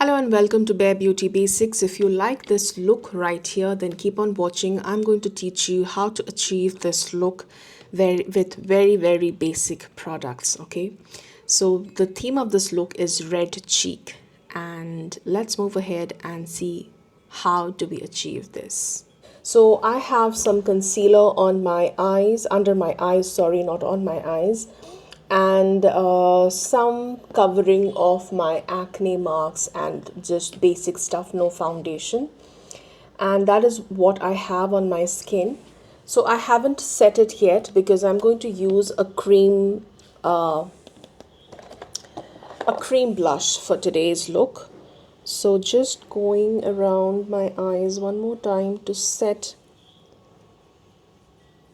Hello and welcome to Bare Beauty Basics. If you like this look right here, then keep on watching. I'm going to teach you how to achieve this look with very basic products, okay? So the theme of this look is red cheek, and let's move ahead and see how do we achieve this. So I have some concealer on my eyes, under my eyes, sorry, not on my eyes, and some covering of my acne marks and just basic stuff, no foundation. And that is what I have on my skin. So I haven't set it yet because I'm going to use a cream blush for today's look. So just going around my eyes one more time to set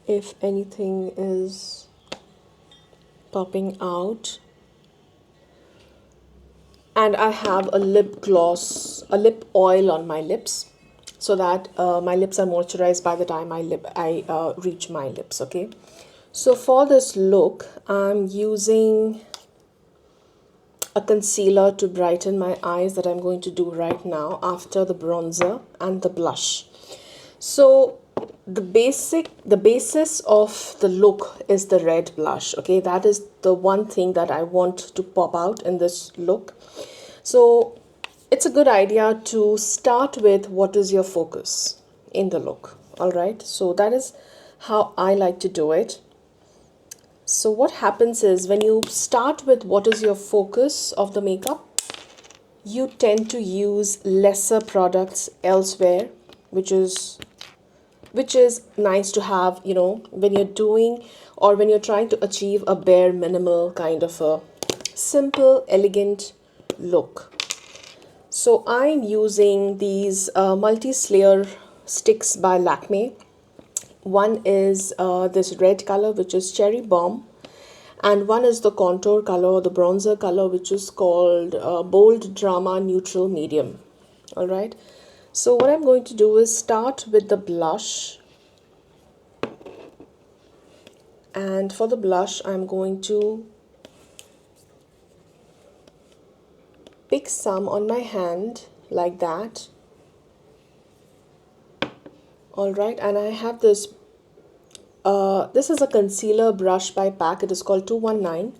if anything is popping out. And I have a lip gloss, a lip oil on my lips so that my lips are moisturized by the time I reach my lips, okay? So for this look, I'm using a concealer to brighten my eyes that I'm going to do right now after the bronzer and the blush. So the basis of the look is the red blush, okay? That is the one thing that I want to pop out in this look. So it's a good idea to start with what is your focus in the look, all right? So that is how I like to do it. So what happens is when you start with what is your focus of the makeup, you tend to use lesser products elsewhere, which is nice to have, you know, when you're doing or when you're trying to achieve a bare minimal kind of a simple, elegant look. So I'm using these MultiSlayer sticks by Lakme. One is this red color, which is Cherry Bomb, and one is the contour color, the bronzer color, which is called Bold Drama Neutral Medium. All right. So what I'm going to do is start with the blush. And for the blush, I'm going to pick some on my hand like that. All right. And I have this this is a concealer brush by PAC. It is called 219.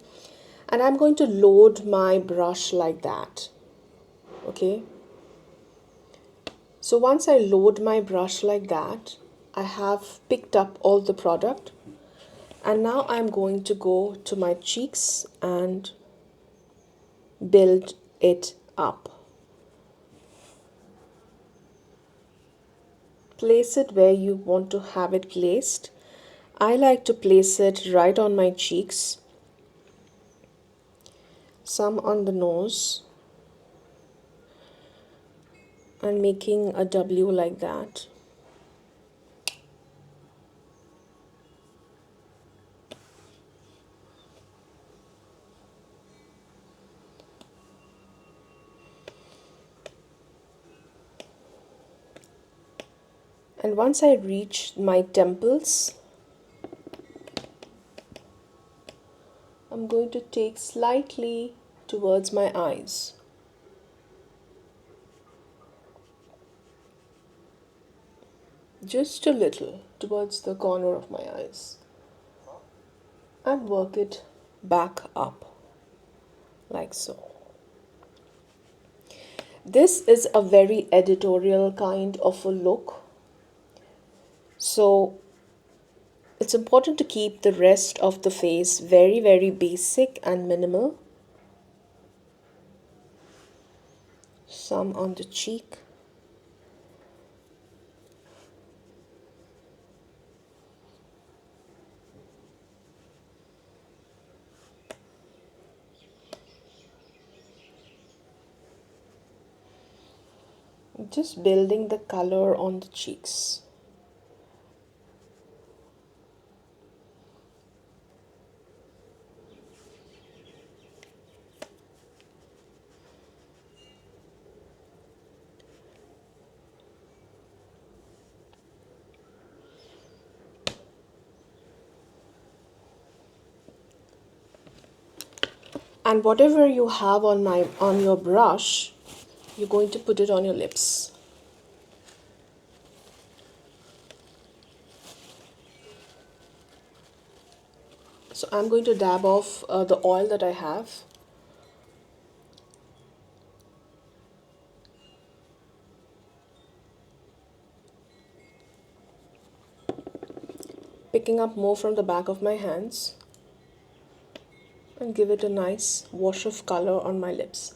And I'm going to load my brush like that. Okay. So once I load my brush like that, I have picked up all the product. And now I'm going to go to my cheeks and build it up. Place it where you want to have it placed. I like to place it right on my cheeks, some on the nose, and making a W like that. And once I reach my temples, I'm going to take slightly towards my eyes. Just a little towards the corner of my eyes. And work it back up, like so. This is a very editorial kind of a look. So it's important to keep the rest of the face very basic and minimal. Some on the cheek. Just building the color on the cheeks. And whatever you have on your brush, you're going to put it on your lips. So I'm going to dab off the oil that I have. Picking up more from the back of my hands and give it a nice wash of color on my lips.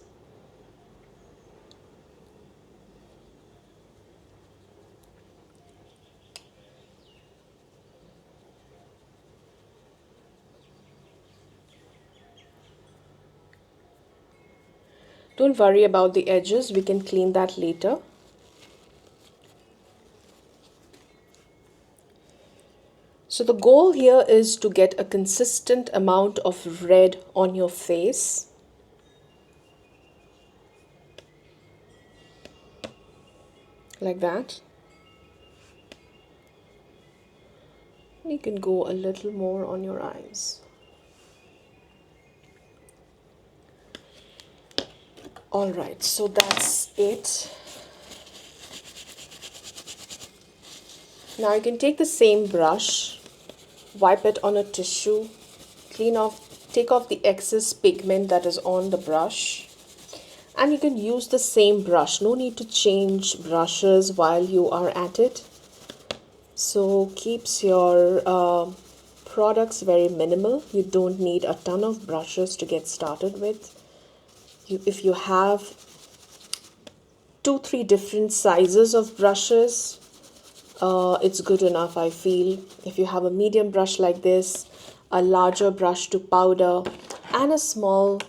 Don't worry about the edges, we can clean that later. So the goal here is to get a consistent amount of red on your face. Like that. You can go a little more on your eyes. Alright, so that's it. Now you can take the same brush, wipe it on a tissue, take off the excess pigment that is on the brush, and you can use the same brush. No need to change brushes while you are at it. So keeps your products very minimal. You don't need a ton of brushes to get started with. If you have 2-3 different sizes of brushes, it's good enough, I feel. If you have a medium brush like this, a larger brush to powder, and a small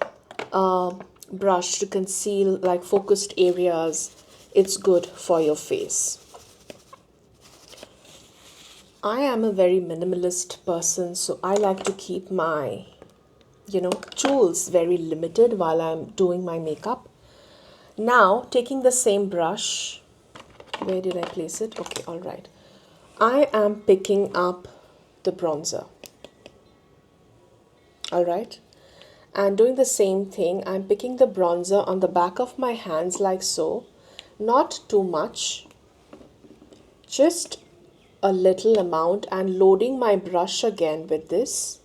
brush to conceal like focused areas, it's good for your face. I am a very minimalist person, so I like to keep my tools very limited while I'm doing my makeup. Now taking the same brush, where did I place it? Okay, all right. I am picking up the bronzer. All right. And doing the same thing, I'm picking the bronzer on the back of my hands like so. Not too much, just a little amount, and loading my brush again with this.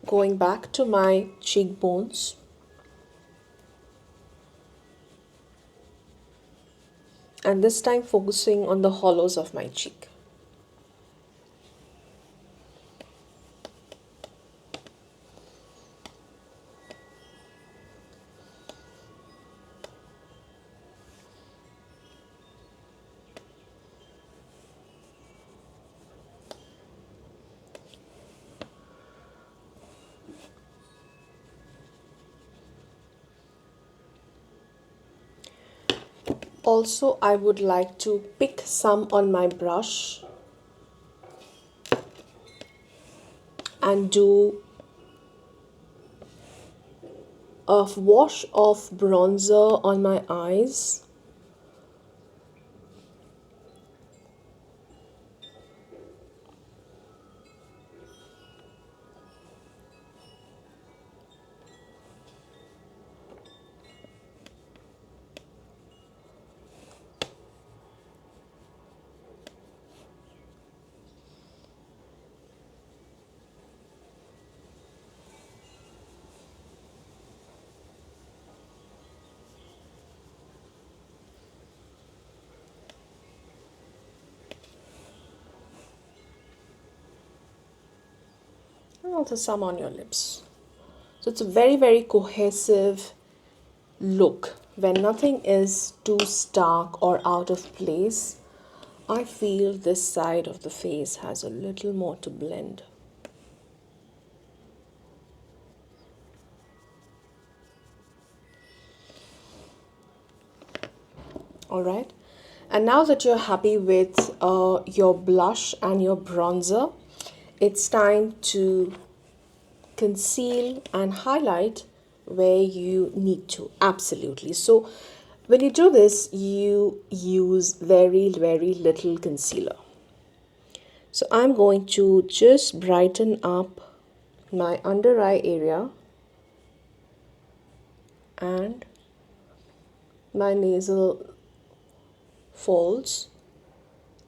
Going back to my cheekbones. And this time focusing on the hollows of my cheek. Also, I would like to pick some on my brush and do a wash of bronzer on my eyes. And also some on your lips. So it's a very, very cohesive look. When nothing is too stark or out of place, I feel this side of the face has a little more to blend. Alright, and now that you're happy with your blush and your bronzer, it's time to conceal and highlight where you need to. Absolutely. So when you do this, you use very, very little concealer. So I'm going to just brighten up my under eye area and my nasal folds,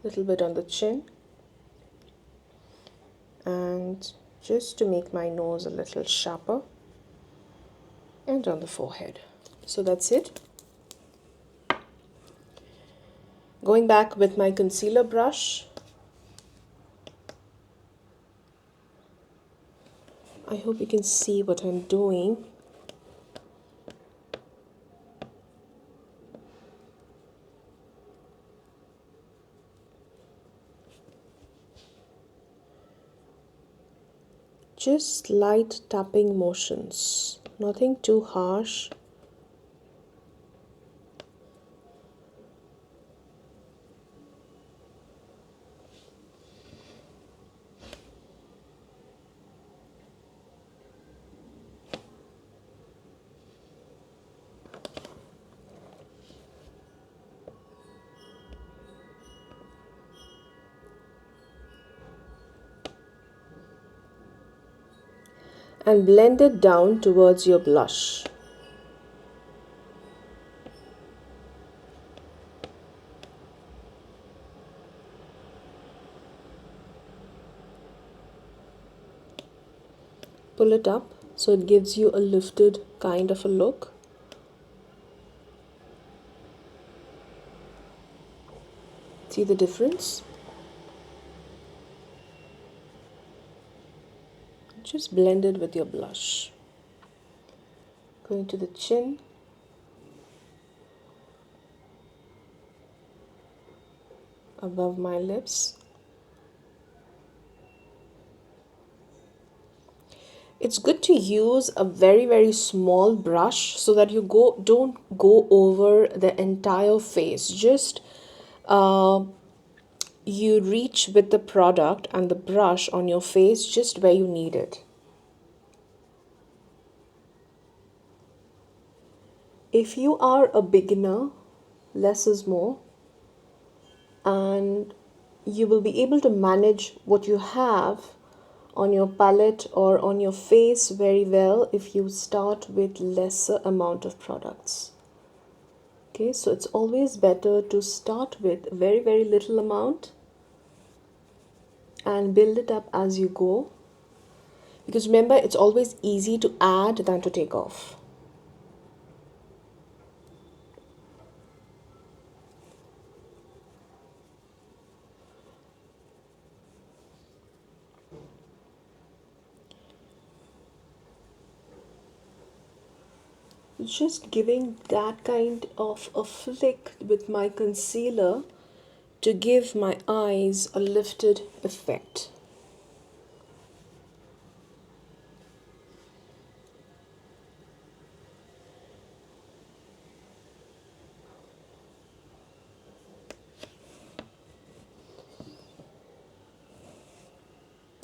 a little bit on the chin, and just to make my nose a little sharper, and on the forehead. So that's it. Going back with my concealer brush, I hope you can see what I'm doing. Just light tapping motions, nothing too harsh. And blend it down towards your blush. Pull it up so it gives you a lifted kind of a look. See the difference? Just blend it with your blush. Going to the chin. Above my lips. It's good to use a very small brush so that you don't go over the entire face. Just you reach with the product and the brush on your face just where you need it. If you are a beginner, less is more, and you will be able to manage what you have on your palette or on your face very well if you start with lesser amount of products. Okay, so it's always better to start with very little amount and build it up as you go, because remember, it's always easy to add than to take off. Just giving that kind of a flick with my concealer to give my eyes a lifted effect.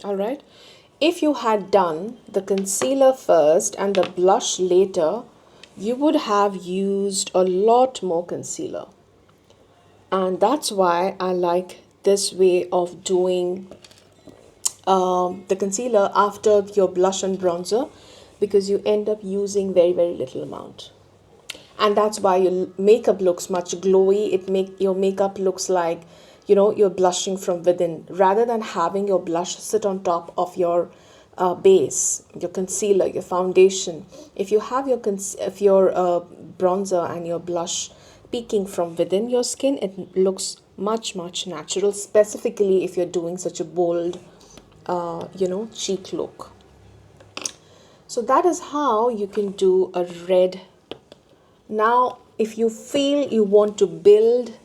Alright, if you had done the concealer first and the blush later, you would have used a lot more concealer. And that's why I like this way of doing the concealer after your blush and bronzer, because you end up using very little amount. And that's why your makeup looks much glowy. Your makeup looks like, you know, you're blushing from within, rather than having your blush sit on top of your base, your concealer, your foundation. If you have your bronzer and your blush peeking from within your skin, it looks much natural, specifically if you're doing such a bold cheek look. So that is how you can do a red. Now, if you feel you want to build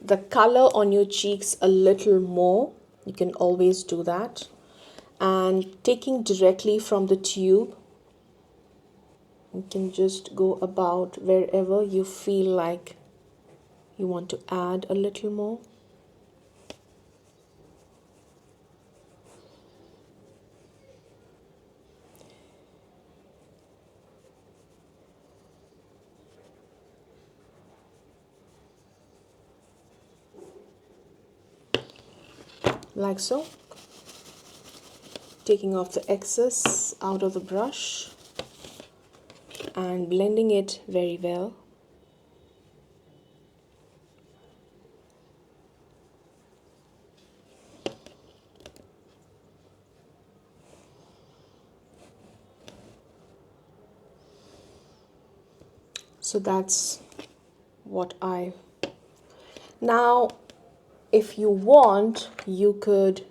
the color on your cheeks a little more, you can always do that. And taking directly from the tube, you can just go about wherever you feel like you want to add a little more. Like so. Taking off the excess out of the brush and blending it very well. So that's what I... Now, if you want, you could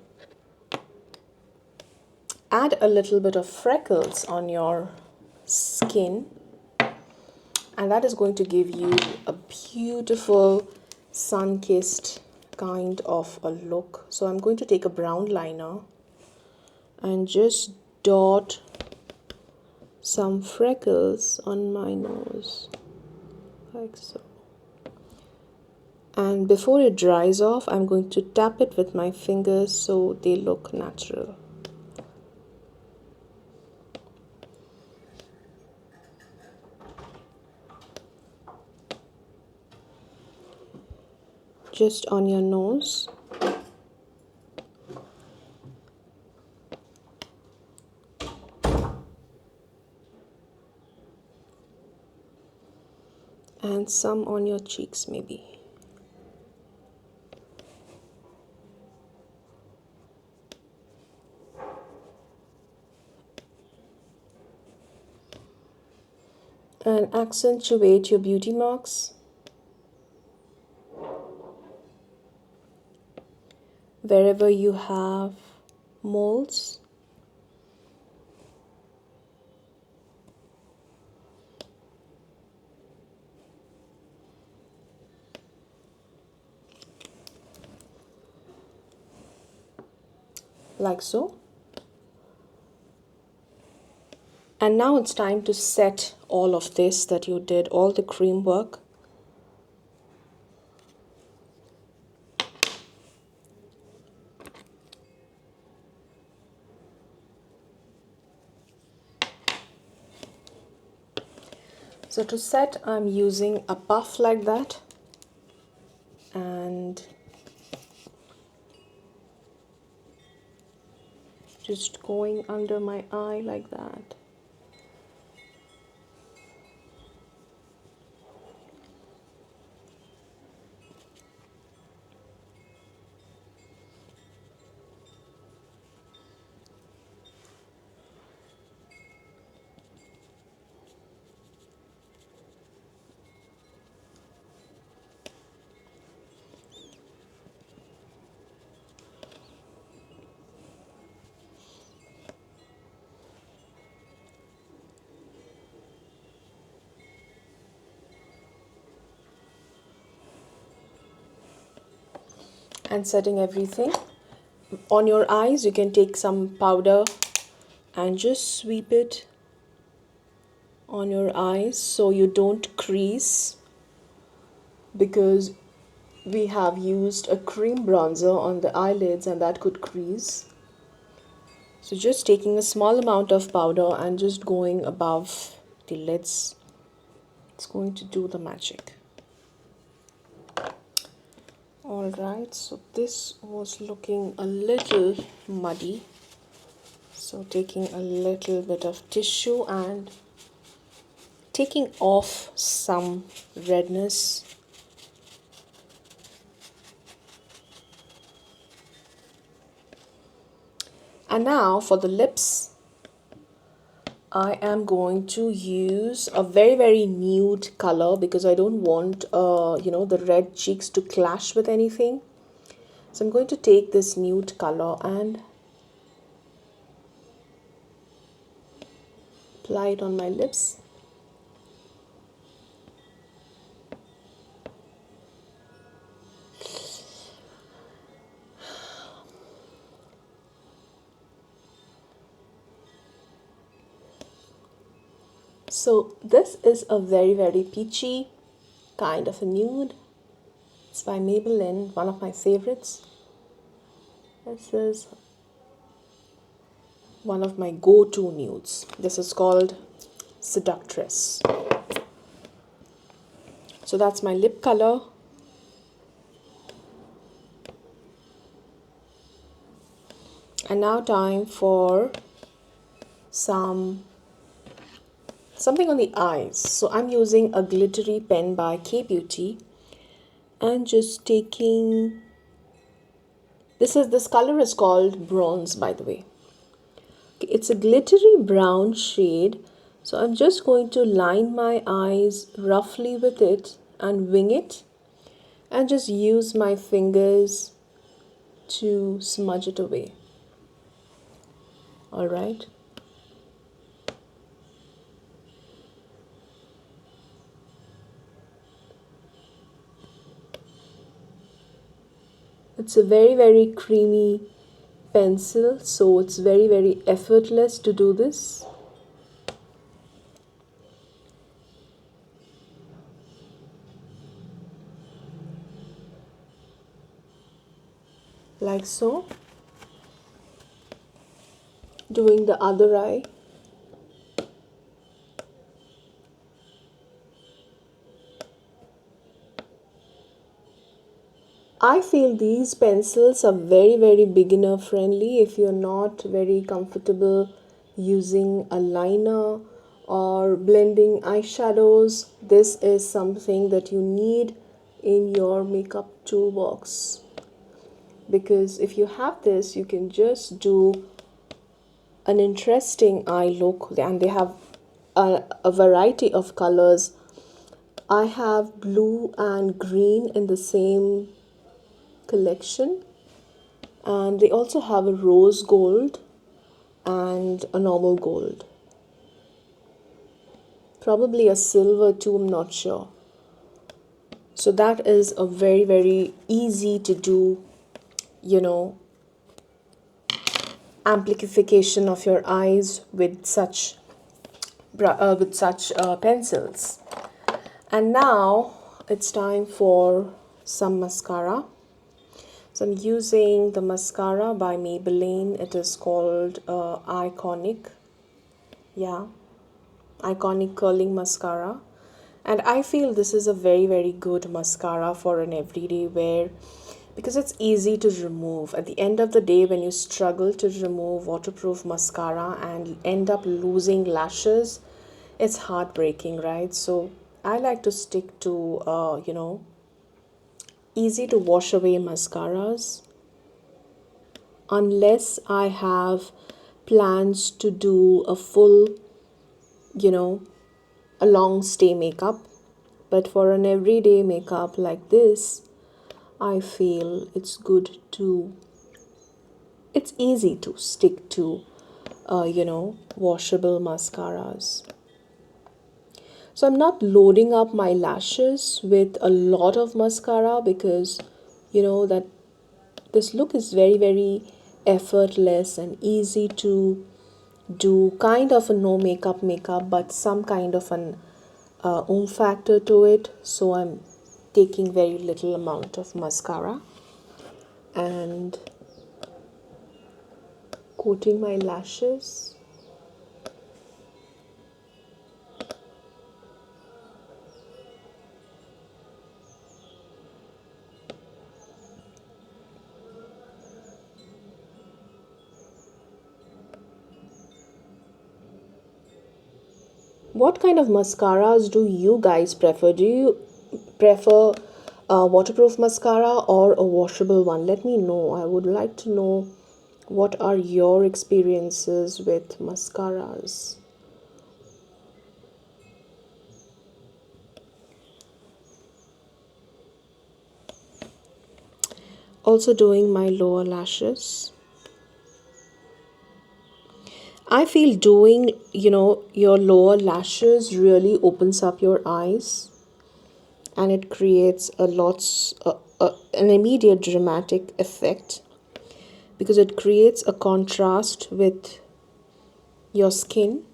add a little bit of freckles on your skin, and that is going to give you a beautiful sun-kissed kind of a look. So I'm going to take a brown liner and just dot some freckles on my nose, like so. And before it dries off, I'm going to tap it with my fingers so they look natural. Just on your nose. And some on your cheeks maybe. And accentuate your beauty marks wherever you have moles. Like so. And now it's time to set all of this that you did, all the cream work. So to set, I'm using a puff like that, and just going under my eye like that. And setting everything. On your eyes, you can take some powder and just sweep it on your eyes so you don't crease, because we have used a cream bronzer on the eyelids and that could crease. So just taking a small amount of powder and just going above the lids, it's going to do the magic. Alright, so this was looking a little muddy. So taking a little bit of tissue and taking off some redness. And now for the lips, I am going to use a very nude color because I don't want the red cheeks to clash with anything. So I'm going to take this nude color and apply it on my lips. So this is a very peachy kind of a nude. It's by Maybelline, one of my favorites. This is one of my go-to nudes. This is called Seductress. So that's my lip color. And now time for something on the eyes. So I'm using a glittery pen by K Beauty and just taking this color is called Bronze, by the way. Okay, it's a glittery brown shade So I'm just going to line my eyes roughly with it and wing it, and just use my fingers to smudge it away. All right. It's a very creamy pencil, so it's very effortless to do this. Like so. Doing the other eye. I feel these pencils are very beginner friendly. If you're not very comfortable using a liner or blending eyeshadows, this is something that you need in your makeup toolbox. Because if you have this, you can just do an interesting eye look, and they have a variety of colors. I have blue and green in the same collection, and they also have a rose gold and a normal gold, probably a silver too, I'm not sure. So that is a very easy to do, you know, amplification of your eyes with such pencils. And now it's time for some mascara. So I'm using the mascara by Maybelline. It is called Eyeconic. Yeah, Eyeconic curling mascara. And I feel this is a very good mascara for an everyday wear, because it's easy to remove. At the end of the day, when you struggle to remove waterproof mascara and end up losing lashes, it's heartbreaking, right? So I like to stick to easy to wash away mascaras, unless I have plans to do a full, you know, a long stay makeup. But for an everyday makeup like this, I feel it's easy to stick to, washable mascaras. So I'm not loading up my lashes with a lot of mascara, because, that this look is very effortless and easy to do, kind of a no makeup, but some kind of an factor to it. So I'm taking very little amount of mascara and coating my lashes. What kind of mascaras do you guys prefer? Do you prefer a waterproof mascara or a washable one? Let me know. I would like to know what are your experiences with mascaras. Also doing my lower lashes. I feel doing, your lower lashes really opens up your eyes, and it creates an immediate dramatic effect, because it creates a contrast with your skin.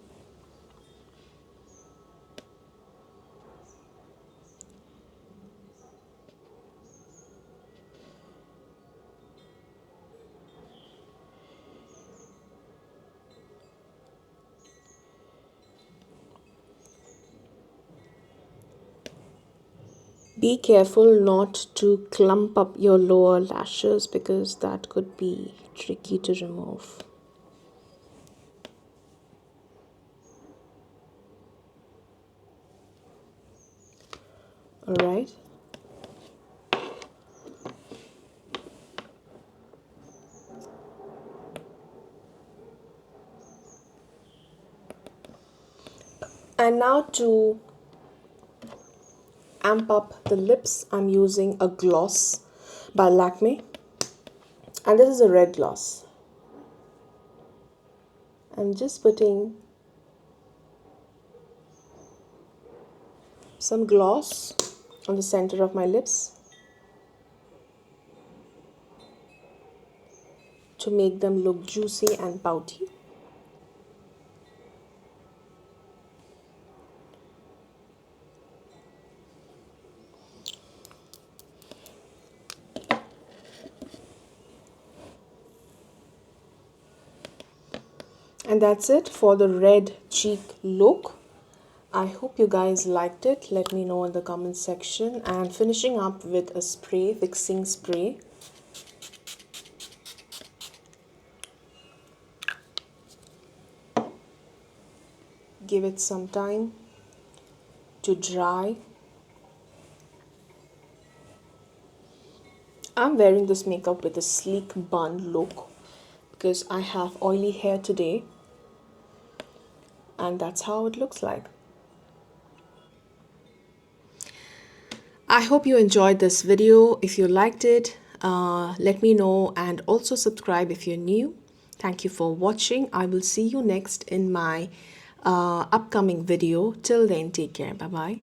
Be careful not to clump up your lower lashes, because that could be tricky to remove. All right. And now to amp up the lips, I'm using a gloss by Lakme, and this is a red gloss. I'm just putting some gloss on the center of my lips to make them look juicy and pouty. And that's it for the red cheek look. I hope you guys liked it. Let me know in the comment section. And finishing up with a spray, fixing spray. Give it some time to dry. I'm wearing this makeup with a sleek bun look because I have oily hair today, and that's how it looks like. I hope you enjoyed this video. If you liked it, let me know, and also subscribe if you're new. Thank you for watching. I will see you next in my upcoming video. Till then, take care. Bye bye.